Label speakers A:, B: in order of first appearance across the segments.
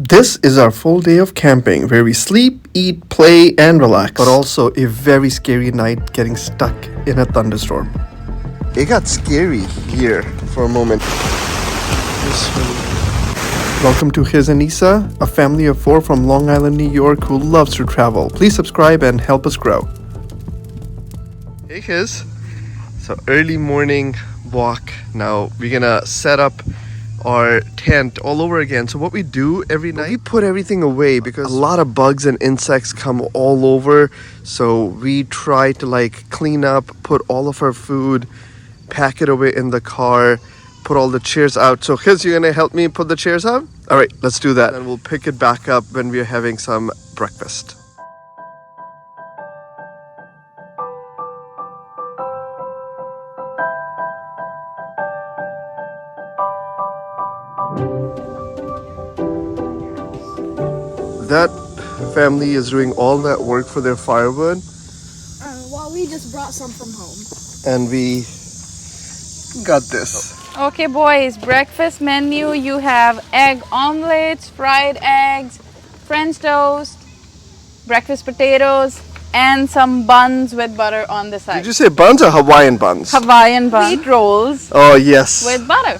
A: This is our full day of camping where we sleep, eat, play, and relax. But also a very scary night getting stuck in a thunderstorm. It got scary here for a moment. Welcome to Hiz and Isa, a family of 4 from Long Island, New York who loves to travel. Please subscribe and help us grow. Hey Hiz. So early morning walk. Now we're gonna set up our tent all over again. So what we do every night, we put everything away because a lot of bugs and insects come all over. So we try to clean up, put all of our food, pack it away in the car, put all the chairs out. So Hiz, you're gonna help me put the chairs out? All right, let's do that. And we'll pick it back up when we're having some breakfast. That family is doing all that work for their firewood.
B: Well, we just brought some from home.
A: And we got this.
C: Okay boys, breakfast menu. You have egg omelets, fried eggs, French toast, breakfast potatoes, and some buns with butter on the side.
A: Did you say buns or Hawaiian buns?
C: Hawaiian buns. Wheat rolls
A: Oh yes.
C: with butter.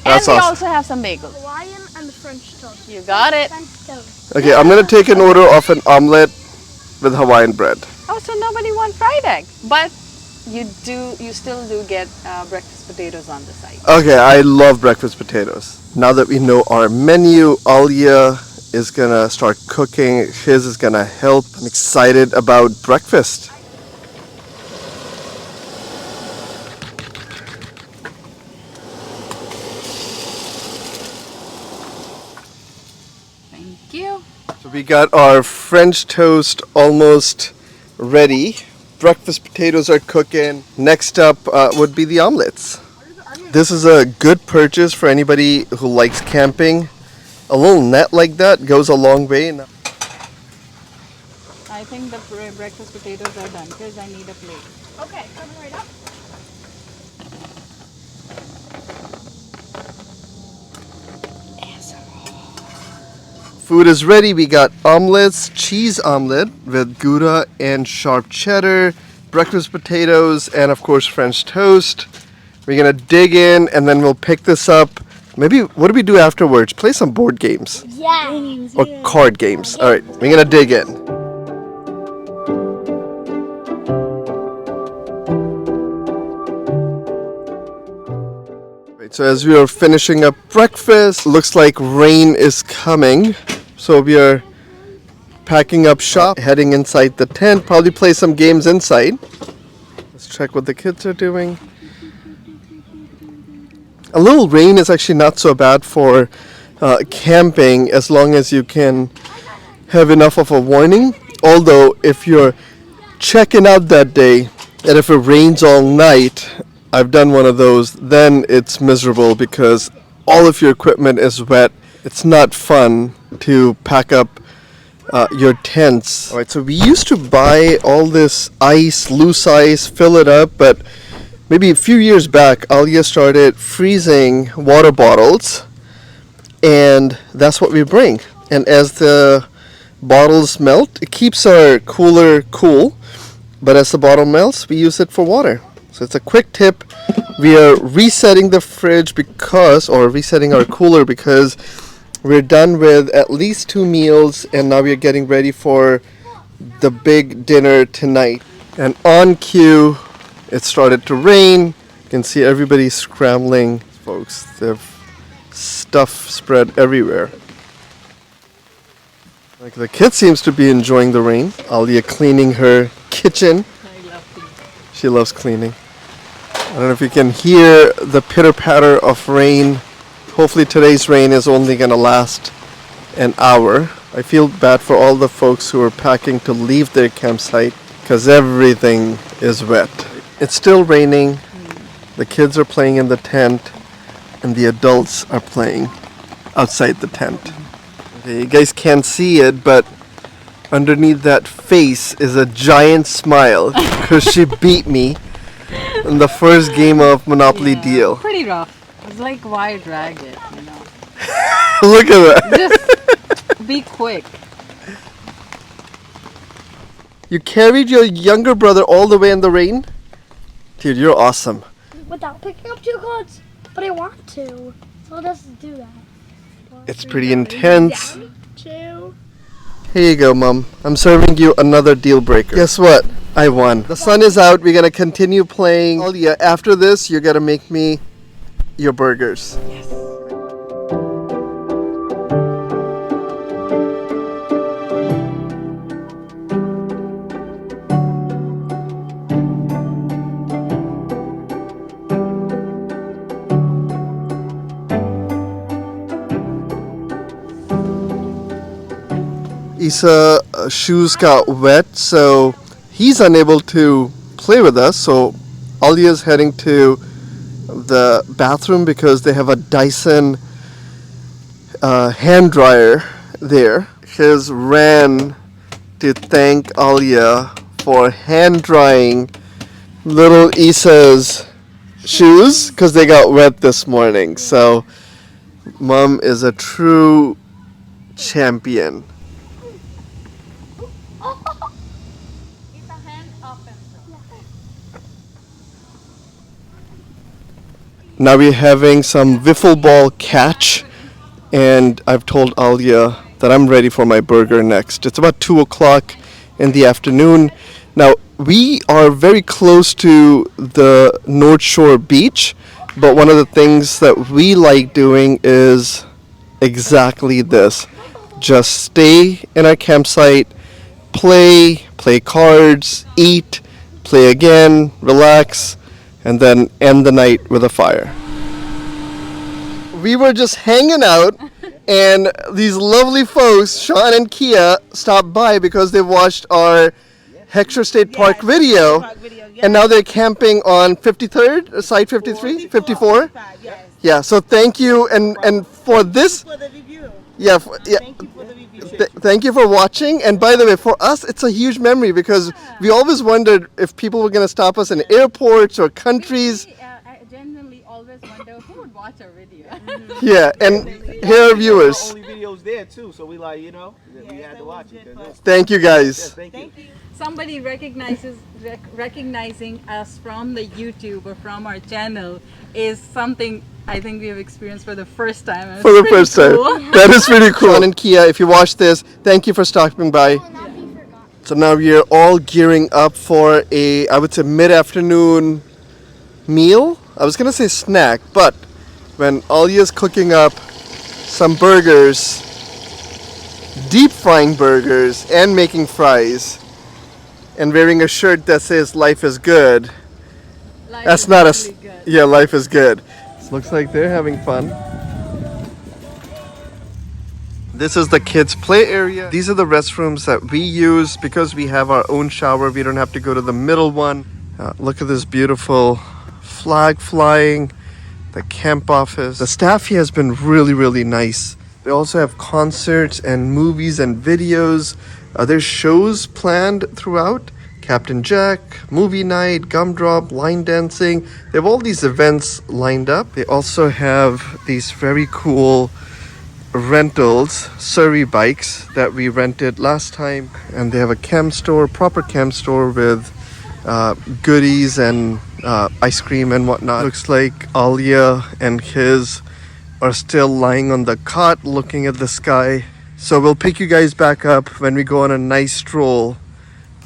A: That's
C: and we
A: awesome.
C: also have some bagels.
B: Hawaiian and the French toast.
C: You got it.
B: French toast.
A: Okay, I'm gonna take an order of an omelet with Hawaiian bread.
C: Oh, so nobody wants fried egg, but you still do get breakfast potatoes on the side.
A: Okay, I love breakfast potatoes. Now that we know our menu, Alia is gonna start cooking. Hiz is gonna help. I'm excited about breakfast.
C: Thank you.
A: So we got our French toast almost ready. Breakfast potatoes are cooking. Next up would be the omelets. This is a good purchase for anybody who likes camping. A little net like that goes a long way.
C: I think the breakfast potatoes are done because I need a plate.
B: Okay, coming right up.
A: Food is ready. We got omelets, cheese omelet with Gouda and sharp cheddar, breakfast potatoes, and of course French toast. We're gonna dig in and then we'll pick this up. Maybe, what do we do afterwards? Play some board games
B: Yeah.
A: or card games. All right, we're gonna dig in. Right, so as we are finishing up breakfast, looks like rain is coming. So we are packing up shop, heading inside the tent, probably play some games inside. Let's check what the kids are doing. A little rain is actually not so bad for camping as long as you can have enough of a warning. Although if you're checking out that day and if it rains all night, I've done one of those, then it's miserable because all of your equipment is wet. It's not fun to pack up your tents. All right, so we used to buy all this ice, loose ice, fill it up, but maybe a few years back, Alia started freezing water bottles, and that's what we bring. And as the bottles melt, it keeps our cooler cool, but as the bottle melts, we use it for water. So it's a quick tip. We are resetting the fridge or resetting our cooler because we're done with at least 2 meals, and now we're getting ready for the big dinner tonight. And on cue, it started to rain. You can see everybody scrambling. Folks, there's stuff spread everywhere. Like the kid seems to be enjoying the rain. Alia cleaning her kitchen.
C: I love cleaning.
A: She loves cleaning. I don't know if you can hear the pitter-patter of rain. Hopefully today's rain is only going to last an hour. I feel bad for all the folks who are packing to leave their campsite because everything is wet. It's still raining. The kids are playing in the tent and the adults are playing outside the tent. Okay, you guys can't see it, but underneath that face is a giant smile because she beat me in the first game of Monopoly Deal.
C: Pretty rough. It's like why drag it, you know?
A: Look at that.
C: Just really quick.
A: You carried your younger brother all the way in the rain? Dude, you're awesome.
B: Without picking up 2 cards. But I want to. So let's do that.
A: It's pretty intense.
B: Down 2.
A: Here you go, Mom. I'm serving you another deal breaker. Guess what? I won. The sun is out. We're gonna continue playing. Oh yeah, after this, you're gonna make me your burgers.
C: Yes.
A: Isa's shoes got wet, so he's unable to play with us. So Alia's heading to the bathroom because they have a Dyson hand dryer there. His ran to thank Alia for hand drying little Isa's shoes because they got wet this morning. So Mom is a true champion. Now we're having some wiffle ball catch, and I've told Alia that I'm ready for my burger next. It's about 2 o'clock in the afternoon. Now we are very close to the North Shore beach, but one of the things that we like doing is exactly this. Just stay in our campsite, play cards, eat, play again, relax, and then end the night with a fire. We were just hanging out, and these lovely folks, Sean and Kia, stopped by because they watched our Heckscher State Park video, and now they're camping on 53rd, site 53, 54. Yeah, so thank you, and for this,
D: For the review.
A: yeah, yeah.
D: Thank you for the review.
A: Thank you for watching. And by the way, for us, it's a huge memory because we always wondered if people were going to stop us in airports or countries.
C: I genuinely always wonder who would watch our video.
A: Yeah, and here are viewers.
E: Only videos there too, so we like, you know, we had to watch it.
A: Thank you guys.
E: Thank you.
C: Somebody recognizing us from the YouTube or from our channel is something I think we have experienced for the first time. And
A: For
C: it's
A: the
C: pretty
A: first time.
C: cool.
A: That is pretty cool. Sean and Kia, if you watch this, thank you for stopping by. So now we are all gearing up for a, I would say, mid-afternoon meal. I was going to say snack, but when Alia's cooking up some burgers, deep frying burgers and making fries, and wearing a shirt that says life is good,
C: Life
A: that's
C: is
A: not a,
C: really good.
A: yeah, life is good. Looks like they're having fun. This is the kids' play area. These are the restrooms that we use because we have our own shower. We don't have to go to the middle one. Look at this beautiful flag flying, the camp office. The staff here has been really, really nice. They also have concerts and movies and videos. There's shows planned throughout. Captain Jack, movie night, gumdrop, line dancing. They have all these events lined up. They also have these very cool rentals, Surrey bikes that we rented last time. And they have a camp store, proper camp store with goodies and ice cream and whatnot. Looks like Alia and his are still lying on the cot looking at the sky. So we'll pick you guys back up when we go on a nice stroll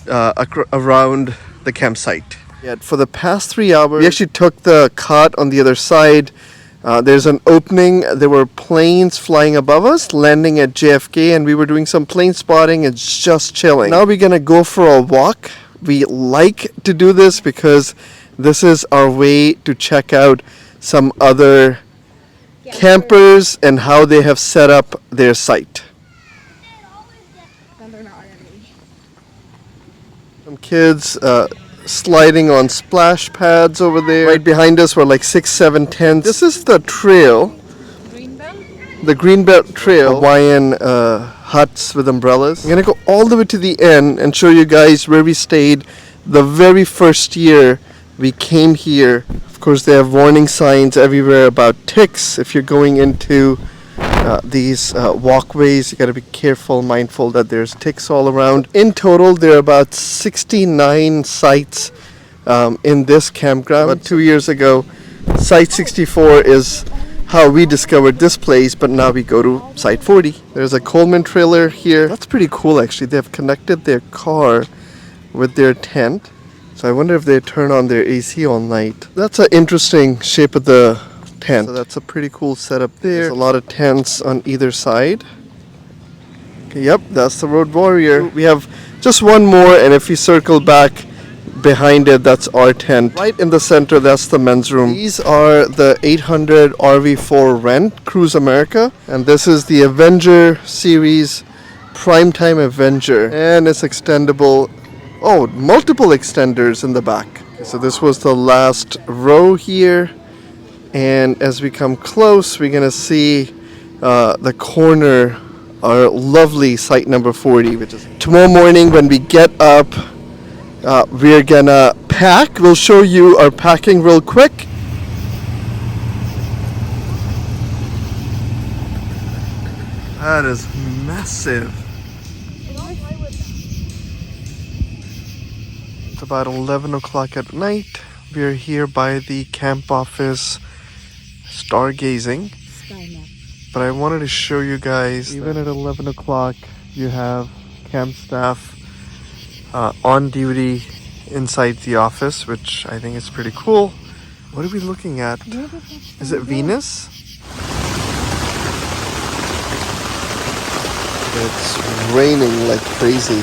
A: around the campsite. Yeah, for the past 3 hours, we actually took the cot on the other side. There's an opening. There were planes flying above us, landing at JFK, and we were doing some plane spotting and just chilling. Now we're gonna go for a walk. We like to do this because this is our way to check out some other campers and how they have set up their site. Some kids sliding on splash pads over there. Right behind us were like 6, 7 tents. This is the trail, the Greenbelt Trail. Hawaiian huts with umbrellas. I'm gonna go all the way to the end and show you guys where we stayed the very first year we came here. Of course, they have warning signs everywhere about ticks if you're going into these walkways. You got to be careful, mindful that there's ticks all around. In total, there are about 69 sites in this campground. About 2 years ago, Site 64 is how we discovered this place, but now we go to Site 40. There's a Coleman trailer here. That's pretty cool, actually. They've connected their car with their tent. So I wonder if they turn on their AC all night. That's an interesting shape of the tent. So that's a pretty cool setup there. There's a lot of tents on either side. Okay, yep, that's the Road Warrior. We have just one more, and if we circle back behind it, that's our tent. Right in the center, that's the men's room. These are the 800 RV4 Rent, Cruise America. And this is the Avenger series, Primetime Avenger. And it's extendable. Oh, multiple extenders in the back. Okay, so this was the last row here. And as we come close, we're gonna see the corner, our lovely site number 40, which is tomorrow morning when we get up. We're gonna pack. We'll show you our packing real quick. That is massive. It's about 11 o'clock at night. We're here by the camp office stargazing. But I wanted to show you guys, even at 11 o'clock, you have camp staff on duty inside the office, which I think is pretty cool. What are we looking at? Is it Venus? It's raining like crazy.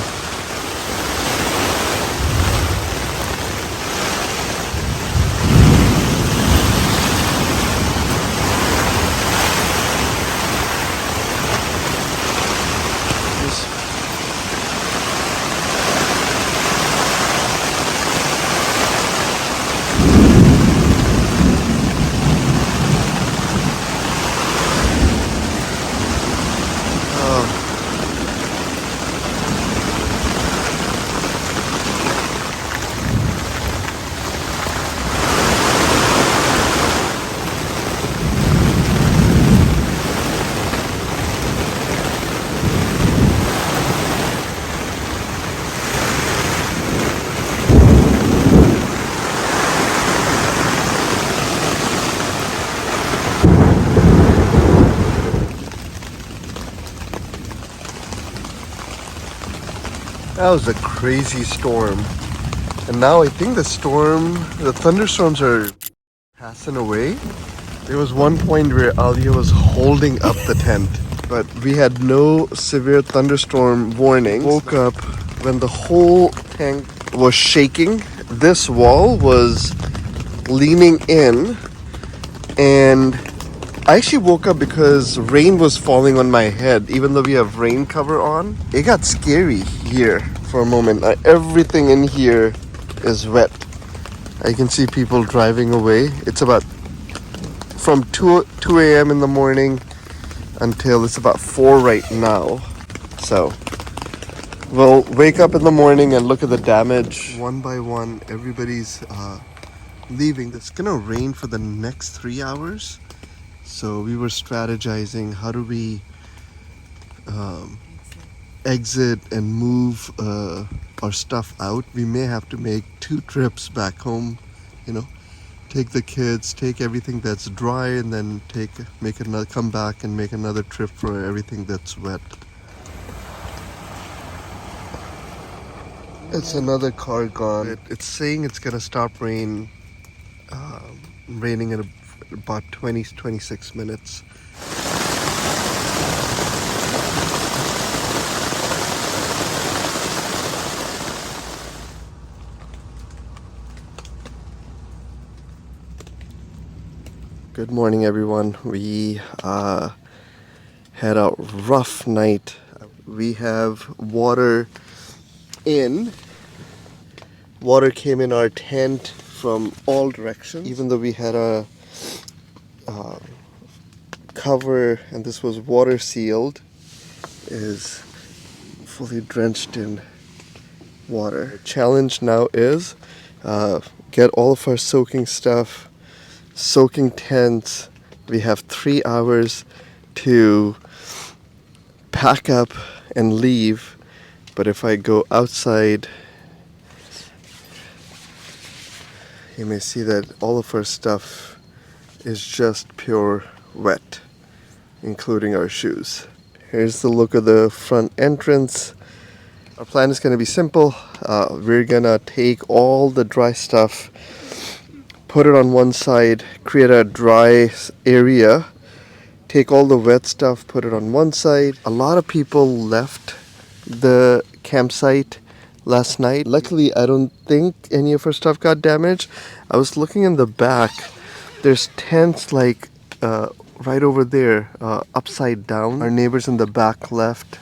A: That was a crazy storm. And now I think the thunderstorms are passing away. There was one point where Alia was holding up the tent, but we had no severe thunderstorm warning. Woke up when the whole tank was shaking. This wall was leaning in, and I actually woke up because rain was falling on my head, even though we have rain cover on. It got scary here for a moment. Everything in here is wet. I can see people driving away. It's about from 2 a.m. in the morning until it's about 4 right now. So we'll wake up in the morning and look at the damage. One by one, everybody's leaving. It's gonna rain for the next 3 hours. So we were strategizing, how do we exit and move our stuff out. We may have to make 2 trips back home, take the kids, take everything that's dry, and then come back and make another trip for everything that's wet. It's another car gone. It's saying it's gonna stop raining in about 26 minutes. Good morning, everyone. We had a rough night. We have water in. Water came in our tent from all directions. Even though we had a cover and this was water sealed, is fully drenched in water. The challenge now is get all of our soaking stuff, soaking tents. We have 3 hours to pack up and leave, but if I go outside, you may see that all of our stuff is just pure wet, including our shoes. Here's the look of the front entrance. Our plan is going to be simple. We're going to take all the dry stuff, put it on one side, create a dry area, take all the wet stuff, put it on one side. A lot of people left the campsite last night. Luckily, I don't think any of our stuff got damaged. I was looking in the back. There's tents like right over there, upside down. Our neighbors in the back left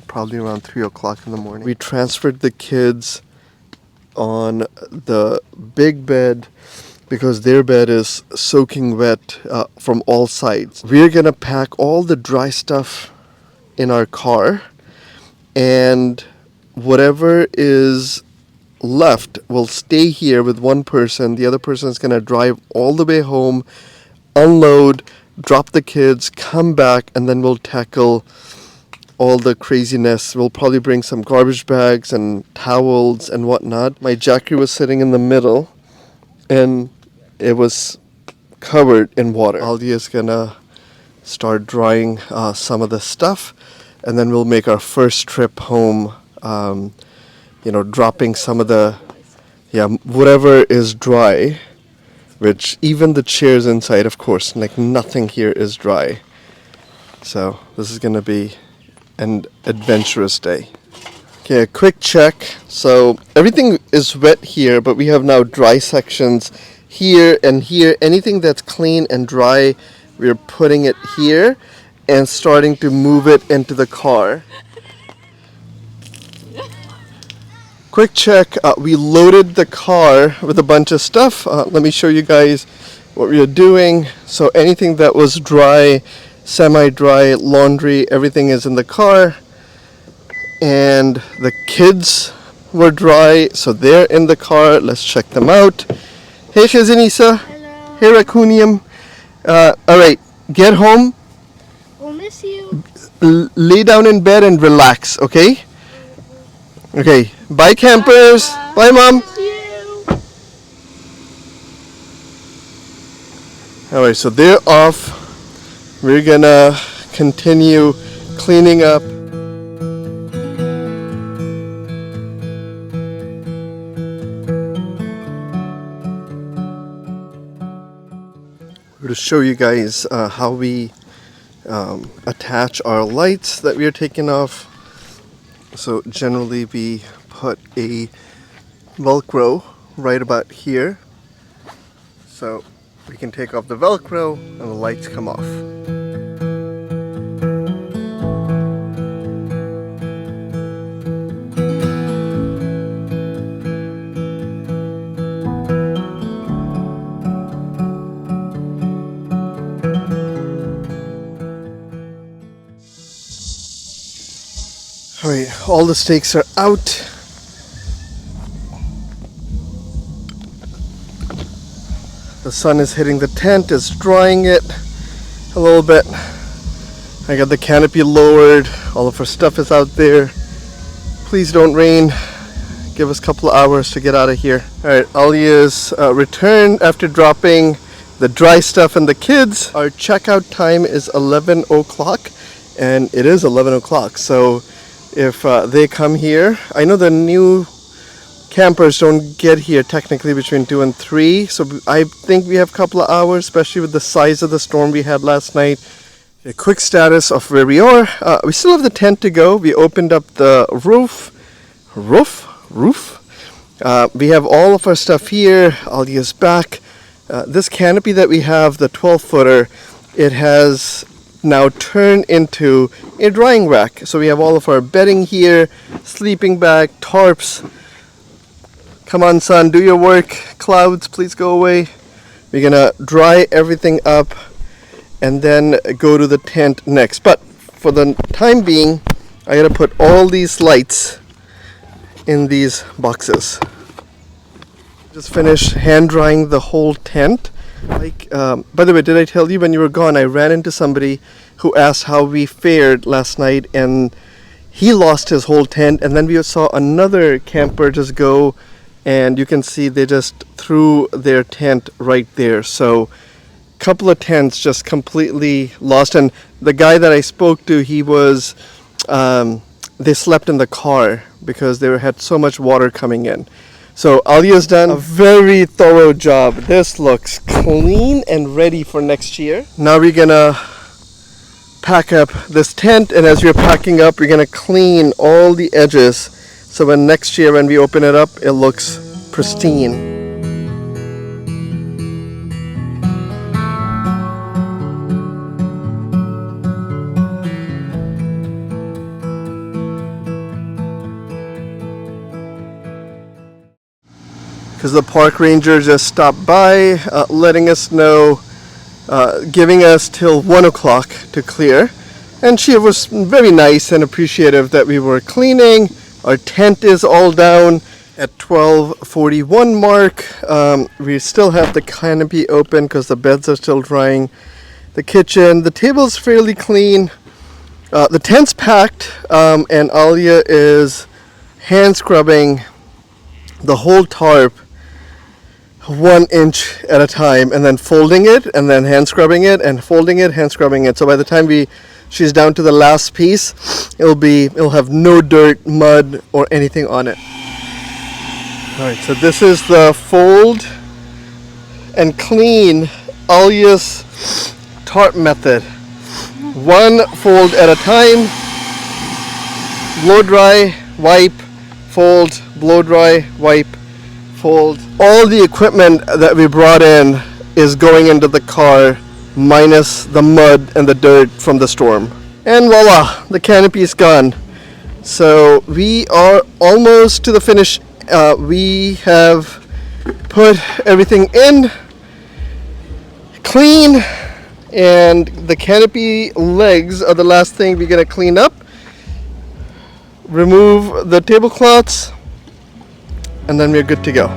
A: probably around 3 o'clock in the morning. We transferred the kids on the big bed because their bed is soaking wet from all sides. We're gonna pack all the dry stuff in our car, and whatever is left will stay here with one person. The other person is gonna drive all the way home, unload, drop the kids, come back, and then we'll tackle all the craziness. We'll probably bring some garbage bags and towels and whatnot. My Jackie was sitting in the middle and it was covered in water. Aldia is gonna start drying some of the stuff, and then we'll make our first trip home, dropping some of the, whatever is dry, which even the chairs inside, of course, like nothing here is dry. So this is gonna be an adventurous day. Okay, a quick check. So everything is wet here, but we have now dry sections here and here. Anything that's clean and dry, we're putting it here and starting to move it into the car. Quick check, we loaded the car with a bunch of stuff. Let me show you guys what we are doing. So anything that was dry, semi-dry, laundry, everything is in the car. And the kids were dry, so they're in the car. Let's check them out. Hey Khazanisa.
B: Hello.
A: Hey Raccoonium. Alright, get home,
B: We'll miss you.
A: lay down in bed and relax, okay? Okay, bye campers. Bye mom.
B: Miss you.
A: Alright, so they're off. We're gonna continue cleaning up. To show you guys how we attach our lights that we are taking off. So generally we put a Velcro right about here, so we can take off the Velcro and the lights come off. Alright, all the stakes are out. The sun is hitting the tent, it's drying it a little bit. I got the canopy lowered, all of our stuff is out there. Please don't rain. Give us a couple of hours to get out of here. Alright, Alia's returned after dropping the dry stuff and the kids. Our checkout time is 11 o'clock, and it is 11 o'clock, so if they come here, I know the new campers don't get here technically between 2 and 3, so I think we have a couple of hours, especially with the size of the storm we had last night. A quick status of where we are. We still have the tent to go. We opened up the roof. We have all of our stuff here. Alia's back. This canopy that we have, the 12-footer, it has now turned into a drying rack. So we have all of our bedding here, sleeping bag, tarps. Come on, son, do your work. Clouds, please go away. We're gonna dry everything up and then go to the tent next. But for the time being, I gotta put all these lights in these boxes. Just finished hand drying the whole tent. Like, by the way, did I tell you when you were gone, I ran into somebody who asked how we fared last night, and he lost his whole tent, and then we saw another camper just go, and you can see they just threw their tent right there. So couple of tents just completely lost, and the guy that I spoke to, he was they slept in the car because they had so much water coming in. So Alia's done a very thorough job. This looks clean and ready for next year. Now we're gonna pack up this tent, and as we're packing up, we're gonna clean all the edges so when next year when we open it up, it looks pristine. Because the park ranger just stopped by, letting us know, giving us till 1 o'clock to clear. And she was very nice and appreciative that we were cleaning. Our tent is all down at 12:41 mark. We still have the canopy open because the beds are still drying. The kitchen, the table's fairly clean. The tent's packed, and Alia is hand scrubbing the whole tarp 1 inch at a time, and then folding it, and then hand scrubbing it, and folding it, hand scrubbing it. So by the time she's down to the last piece, it'll have no dirt, mud, or anything on it. All right, so this is the fold and clean Alia's tarp method. 1 fold at a time, blow dry, wipe, fold, blow dry, wipe, fold. All the equipment that we brought in is going into the car, minus the mud and the dirt from the storm. And voila, the canopy is gone. So we are almost to the finish. We have put everything in, clean, and the canopy legs are the last thing we're gonna clean up. Remove the tablecloths, and then we're good to go.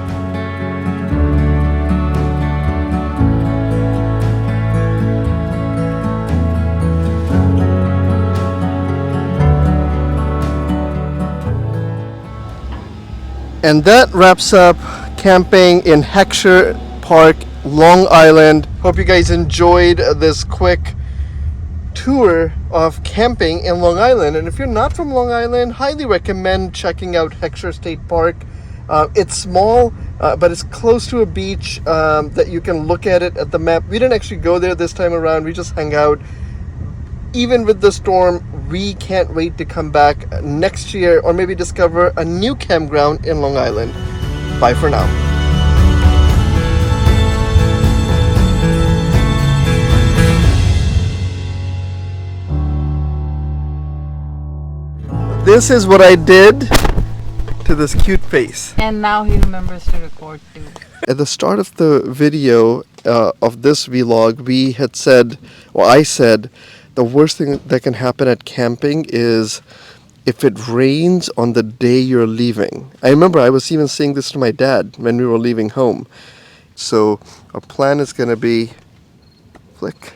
A: And that wraps up camping in Heckscher Park, Long Island. Hope you guys enjoyed this quick tour of camping in Long Island. And if you're not from Long Island, highly recommend checking out Heckscher State Park. It's small, but it's close to a beach that you can look at it at the map. We didn't actually go there this time around. We just hung out. Even with the storm, we can't wait to come back next year or maybe discover a new campground in Long Island. Bye for now. This is what I did to this cute face.
C: And now he remembers to record too.
A: At the start of the video of this vlog, we had said, or I said, the worst thing that can happen at camping is if it rains on the day you're leaving. I remember I was even saying this to my dad when we were leaving home. So our plan is going to be, flick,